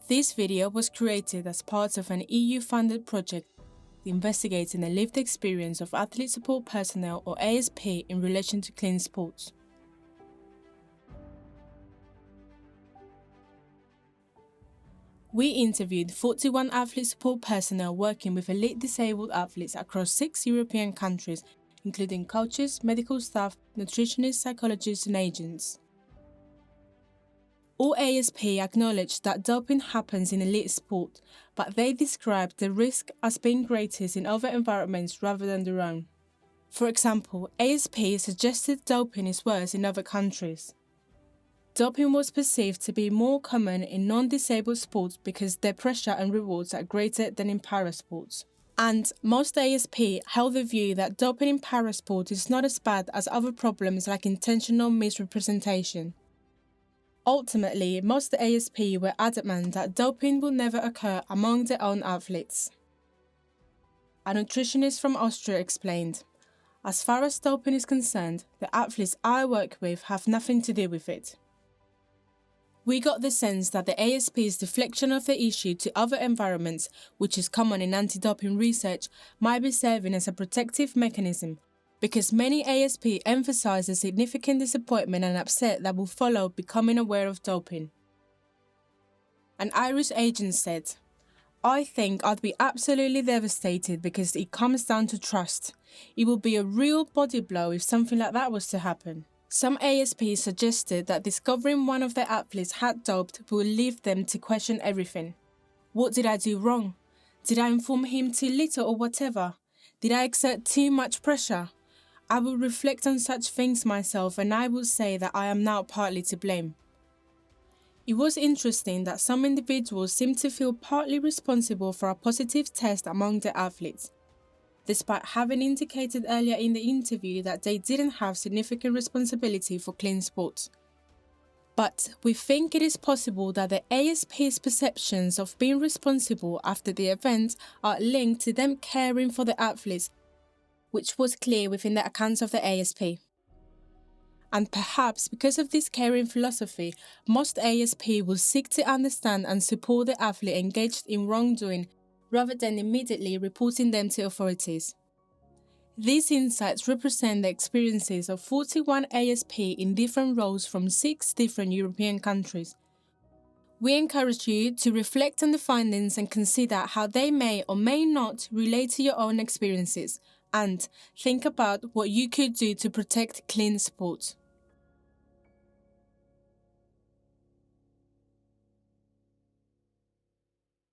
This video was created as part of an EU-funded project investigating the lived experience of athlete support personnel or ASP in relation to clean sports. We interviewed 41 athlete support personnel working with elite disabled athletes across 6 European countries, including coaches, medical staff, nutritionists, psychologists and agents. All ASP acknowledged that doping happens in elite sport, but they described the risk as being greatest in other environments rather than their own. For example, ASP suggested doping is worse in other countries. Doping was perceived to be more common in non-disabled sports because their pressure and rewards are greater than in parasports. And most ASP held the view that doping in parasport is not as bad as other problems like intentional misrepresentation. Ultimately, most ASP were adamant that doping will never occur among their own athletes. A nutritionist from Austria explained, "As far as doping is concerned, the athletes I work with have nothing to do with it." We got the sense that the ASP's deflection of the issue to other environments, which is common in anti-doping research, might be serving as a protective mechanism, because many ASP emphasise the significant disappointment and upset that will follow becoming aware of doping. An Irish agent said, "I think I'd be absolutely devastated because it comes down to trust. It would be a real body blow if something like that was to happen." Some ASP suggested that discovering one of their athletes had doped would lead them to question everything. What did I do wrong? Did I inform him too little or whatever? Did I exert too much pressure? I will reflect on such things myself and I will say that I am now partly to blame. It was interesting that some individuals seemed to feel partly responsible for a positive test among their athletes, despite having indicated earlier in the interview that they didn't have significant responsibility for clean sports. But we think it is possible that the ASP's perceptions of being responsible after the event are linked to them caring for the athletes, which was clear within the accounts of the ASP. And perhaps because of this caring philosophy, most ASP will seek to understand and support the athlete engaged in wrongdoing rather than immediately reporting them to authorities. These insights represent the experiences of 41 ASP in different roles from 6 different European countries. We encourage you to reflect on the findings and consider how they may or may not relate to your own experiences, and think about what you could do to protect clean sport.